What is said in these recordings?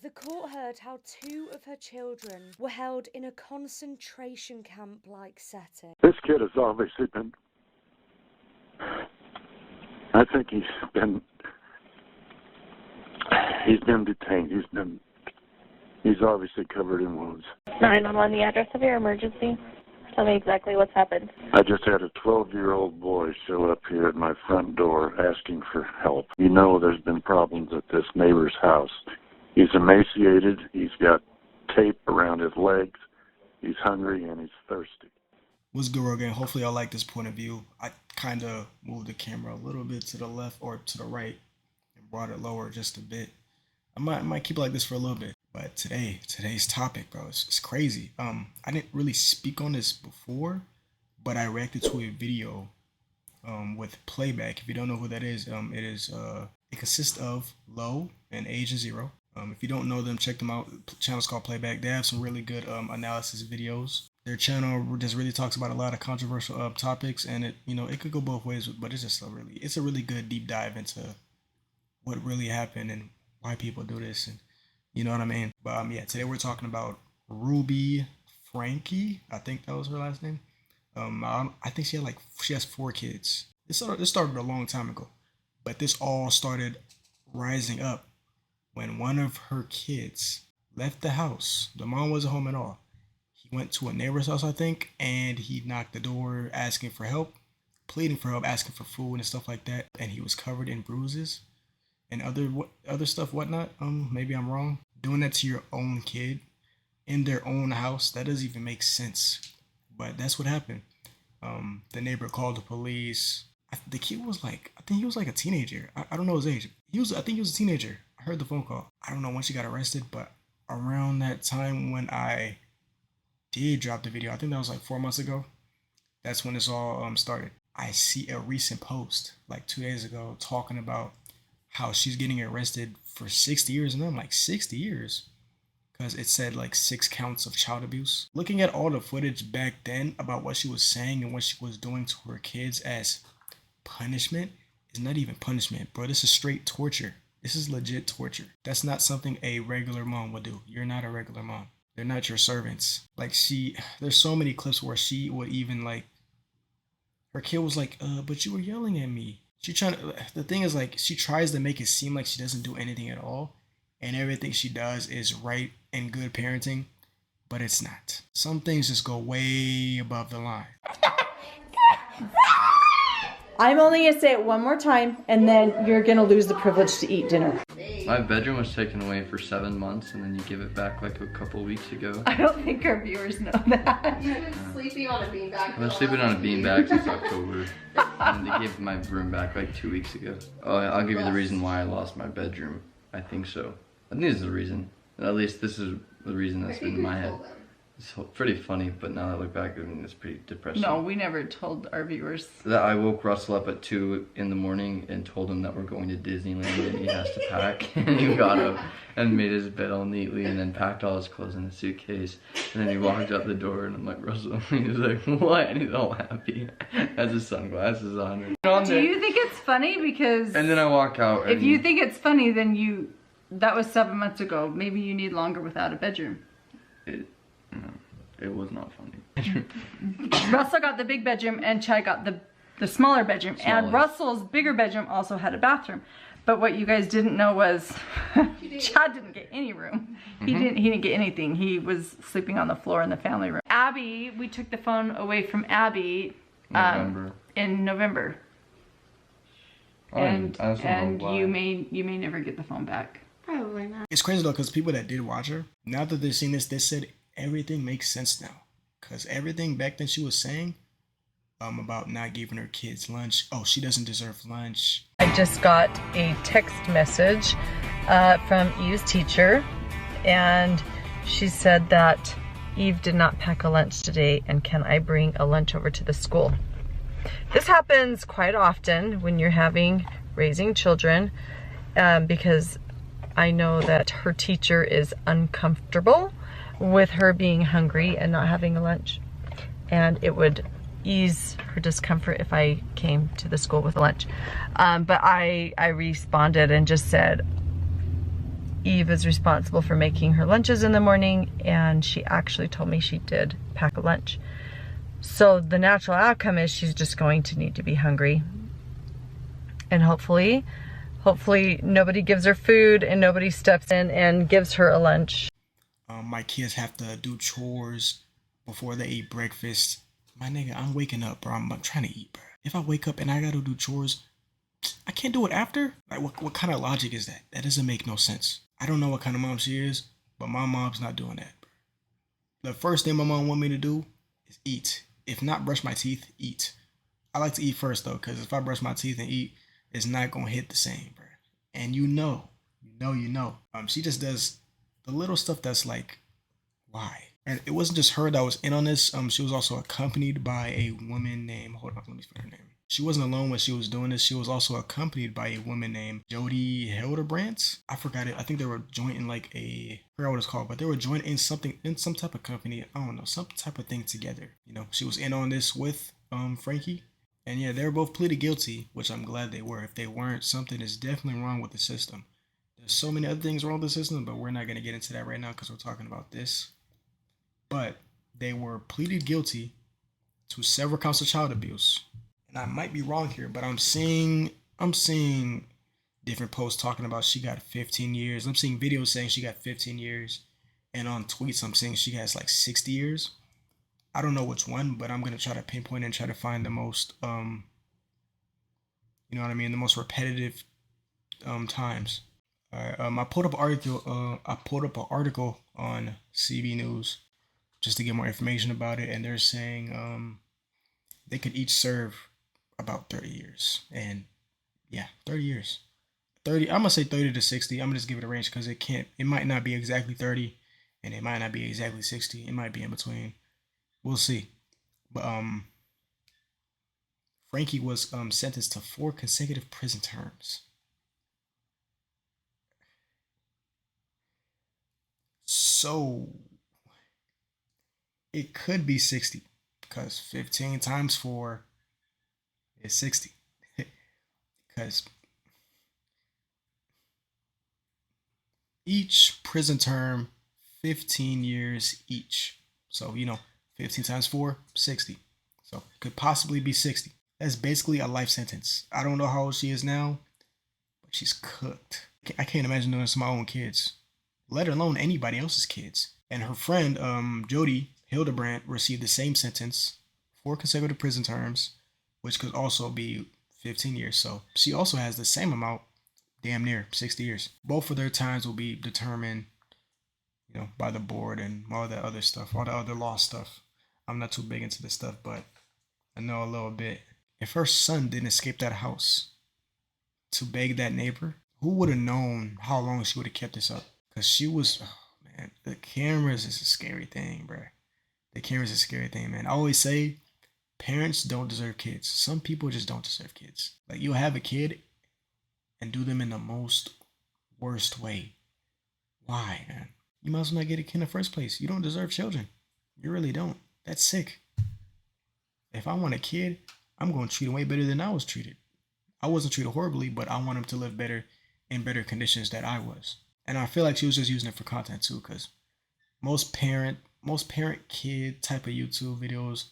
The court heard how 2 of her children were held in a concentration camp-like setting. This kid has obviously been, I think he's been detained. He's obviously covered in wounds. 911, the address of your emergency. Tell me exactly what's happened. I just had a 12-year-old boy show up here at my front door asking for help. You know there's been problems at this neighbor's house. He's emaciated, he's got tape around his legs, he's hungry, and he's thirsty. What's good, Rogan? Hopefully y'all like this point of view. I kind of moved the camera a little bit to the left or to the right and brought it lower just a bit. I might keep it like this for a little bit. But today's topic, bro, it's crazy. I didn't really speak on this before, but I reacted to a video with Playback. If you don't know who that is, it consists of Low and Agent Zero. If you don't know them, check them out. The channel's called Playback. They have some really good analysis videos. Their channel just really talks about a lot of controversial topics, and it could go both ways, but it's a really good deep dive into what really happened and why people do this, and you know what I mean. But yeah, today we're talking about Ruby Franke. I think that was her last name. I think she has 4 kids. This started a long time ago, but this all started rising up when one of her kids left the house. The mom wasn't home at all. He went to a neighbor's house, I think, and he knocked the door asking for help, pleading for help, asking for food and stuff like that. And he was covered in bruises and other stuff, whatnot. Maybe I'm wrong. Doing that to your own kid in their own house, that doesn't even make sense. But that's what happened. The neighbor called the police. The kid was I think he was like a teenager. I don't know his age. I think he was a teenager. I heard the phone call. I don't know when she got arrested, but around that time when I did drop the video, I think that was like 4 months ago. That's when this all started. I see a recent post like 2 days ago talking about how she's getting arrested for 60 years. And I'm like, 60 years? Because it said like 6 counts of child abuse. Looking at all the footage back then about what she was saying and what she was doing to her kids as punishment is not even punishment, bro. This is straight torture. This is legit torture. That's not something a regular mom would do. You're not a regular mom. They're not your servants. There's so many clips where she would even her kid was like, but you were yelling at me. The thing is she tries to make it seem like she doesn't do anything at all. And everything she does is right and good parenting, but it's not. Some things just go way above the line. I'm only going to say it one more time, and then you're going to lose the privilege to eat dinner. My bedroom was taken away for 7 months, and then you give it back like a couple weeks ago. I don't think our viewers know that. You've been sleeping on a beanbag. I've been sleeping on a beanbag since October, and they gave my room back like 2 weeks ago. Oh, I'll give you the reason why I lost my bedroom. I think so. I think this is the reason. At least this is the reason that's been in my head. It's pretty funny, but now that I look back, I mean, it's pretty depressing. No, we never told our viewers. That I woke Russell up at 2 in the morning and told him that we're going to Disneyland and he has to pack. And he got up and made his bed all neatly and then packed all his clothes in a suitcase. And then he walked out the door and I'm like, Russell, he was like, what? And he's all happy. Has his sunglasses on. Do you think it's funny? Because... And then I walk out. If you think it's funny, then that was 7 months ago. Maybe you need longer without a bedroom. It was not funny. Russell got the big bedroom and Chad got the smaller bedroom. And Russell's bigger bedroom also had a bathroom. But what you guys didn't know was Chad didn't get any room. He didn't get anything. He was sleeping on the floor in the family room. Abby, we took the phone away from Abby in November. And you may never get the phone back. Probably not. It's crazy though, because people that did watch her, now that they've seen this, they said everything makes sense now. Because everything back then she was saying about not giving her kids lunch. Oh, she doesn't deserve lunch. I just got a text message from Eve's teacher, and she said that Eve did not pack a lunch today, and can I bring a lunch over to the school? This happens quite often when you're raising children, because I know that her teacher is uncomfortable with her being hungry and not having a lunch, and it would ease her discomfort if I came to the school with a lunch. But I responded and just said, Eve is responsible for making her lunches in the morning, and she actually told me she did pack a lunch. So the natural outcome is she's just going to need to be hungry. And hopefully nobody gives her food and nobody steps in and gives her a lunch. My kids have to do chores before they eat breakfast. My nigga, I'm waking up, bro. I'm trying to eat, bro. If I wake up and I gotta do chores, I can't do it after? Like, what kind of logic is that? That doesn't make no sense. I don't know what kind of mom she is, but my mom's not doing that, bro. The first thing my mom want me to do is eat. If not brush my teeth, eat. I like to eat first, though, because if I brush my teeth and eat, it's not gonna hit the same, bro. And you know. She just does the little stuff that's like, why? And it wasn't just her that was in on this. She was also accompanied by a woman named, hold on, let me find her name. She wasn't alone when she was doing this. She was also accompanied by a woman named Jody Hildebrandt. I forgot it. I think they were joint in like I forgot what it's called, but they were joint in something, in some type of company. I don't know, some type of thing together. You know, she was in on this with Frankie. And yeah, they were both pleaded guilty, which I'm glad they were. If they weren't, something is definitely wrong with the system. There's so many other things wrong with the system, but we're not going to get into that right now because we're talking about this. But they were pleaded guilty to several counts of child abuse. And I might be wrong here, but I'm seeing different posts talking about she got 15 years. I'm seeing videos saying she got 15 years. And on tweets, I'm seeing she has like 60 years. I don't know which one, but I'm going to try to pinpoint and try to find the most, you know what I mean? The most repetitive times. All right, I pulled up an article on CB News just to get more information about it. And they're saying they could each serve about 30 years. And yeah, 30 years. 30, I'm going to say 30 to 60. I'm going to just give it a range because it might not be exactly 30 and it might not be exactly 60. It might be in between. We'll see. But Frankie was sentenced to 4 consecutive prison terms. So it could be 60 because 15 times 4 is 60. Because each prison term, 15 years each. So, 15 times 4, 60. So could possibly be 60. That's basically a life sentence. I don't know how old she is now, but she's cooked. I can't imagine doing this to my own kids, let alone anybody else's kids. And her friend, Jody Hildebrandt, received the same sentence, 4 consecutive prison terms, which could also be 15 years. So she also has the same amount, damn near 60 years. Both of their times will be determined, by the board and all that other stuff, all the other law stuff. I'm not too big into this stuff, but I know a little bit. If her son didn't escape that house to beg that neighbor, who would have known how long she would have kept this up? Because she was, oh man, the cameras is a scary thing, bro. The cameras is a scary thing, man. I always say parents don't deserve kids. Some people just don't deserve kids. Like, you'll have a kid and do them in the most worst way. Why, man? You might as well not get a kid in the first place. You don't deserve children. You really don't. That's sick. If I want a kid, I'm going to treat him way better than I was treated. I wasn't treated horribly, but I want him to live better in better conditions than I was. And I feel like she was just using it for content too, because most parent kid type of YouTube videos,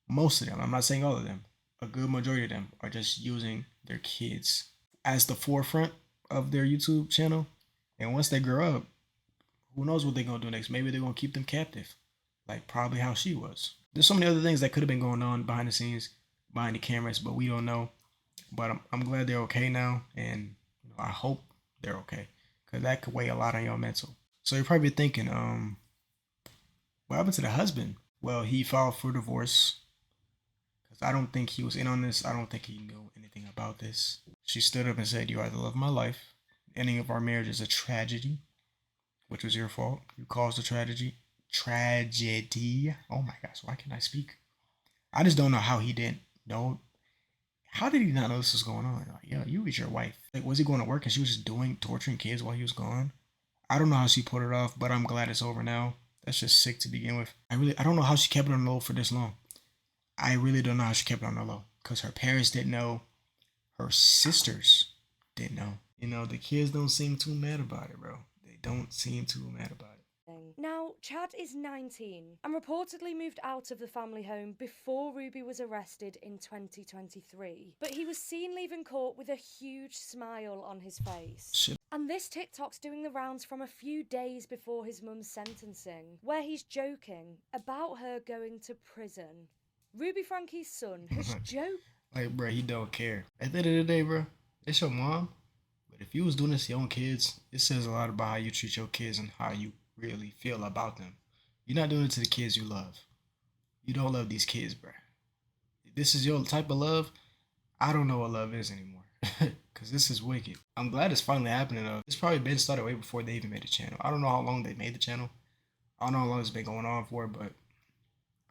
most of them, I'm not saying all of them, a good majority of them are just using their kids as the forefront of their YouTube channel. And once they grow up, who knows what they're going to do next? Maybe they're going to keep them captive, like probably how she was. There's so many other things that could have been going on behind the scenes, behind the cameras, but we don't know. But I'm glad they're okay now, and I hope they're okay, because that could weigh a lot on your mental. So you're probably thinking, what happened to the husband? Well, he filed for divorce, because I don't think he was in on this. I don't think he knew anything about this. She stood up and said, "You are the love of my life. The ending of our marriage is a tragedy, which was your fault. You caused the tragedy. Oh my gosh, why can't I speak? I just don't know how he didn't know. How did he not know this was going on? Like, yo, you was your wife. Like, was he going to work and she was just torturing kids while he was gone? I don't know how she put it off, but I'm glad it's over now. That's just sick to begin with. I don't know how she kept it on the low for this long. I really don't know how she kept it on the low, because her parents didn't know. Her sisters didn't know. The kids don't seem too mad about it, bro. they don't seem too mad about it. Now, Chad is 19 and reportedly moved out of the family home before Ruby was arrested in 2023. But he was seen leaving court with a huge smile on his face. Shit. And this TikTok's doing the rounds from a few days before his mum's sentencing, where he's joking about her going to prison. Ruby Frankie's son has joked. Like, bro, he don't care. At the end of the day, bro, it's your mom. But if you was doing this to your own kids, it says a lot about how you treat your kids and how you really feel about them. You're not doing it to the kids you love. You don't love these kids, bro. If this is your type of love, I don't know what love is anymore. Because this is wicked. I'm glad it's finally happening, though. It's probably been started way before they even made the channel. I don't know how long they made the channel. I don't know how long it's been going on for, but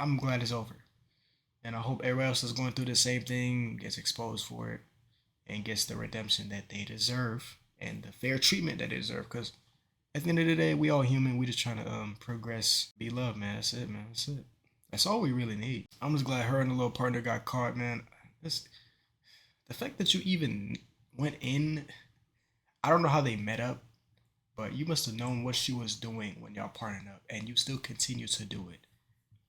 I'm glad it's over. And I hope everybody else is going through the same thing, gets exposed for it, and gets the redemption that they deserve and the fair treatment that they deserve. Because at the end of the day, we all human. We just trying to progress, be loved, man. That's it, man. That's it. That's all we really need. I'm just glad her and the little partner got caught, man. The fact that you even went in, I don't know how they met up, but you must have known what she was doing when y'all partnered up, and you still continue to do it.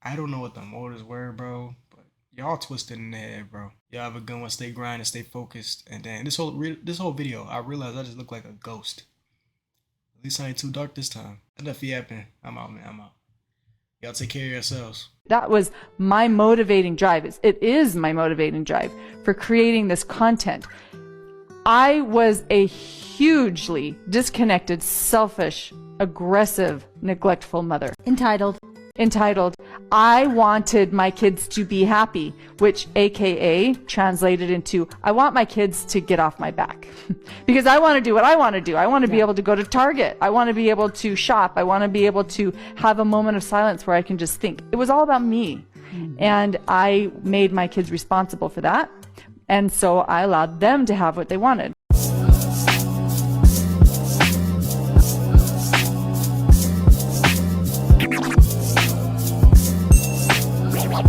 I don't know what the motives were, bro, but y'all twisted in the head, bro. Y'all have a good one. Stay grinding, stay focused. And then this whole video, I realized I just look like a ghost. At least I ain't too dark this time. Enough yapping. I'm out, man. I'm out. Y'all take care of yourselves. That was my motivating drive. It is my motivating drive for creating this content. I was a hugely disconnected, selfish, aggressive, neglectful mother. Entitled, I wanted my kids to be happy, which AKA translated into, I want my kids to get off my back because I want to do what I want to do. I want to be able to go to Target. I want to be able to shop. I want to be able to have a moment of silence where I can just think. It was all about me. And I made my kids responsible for that. And so I allowed them to have what they wanted. What?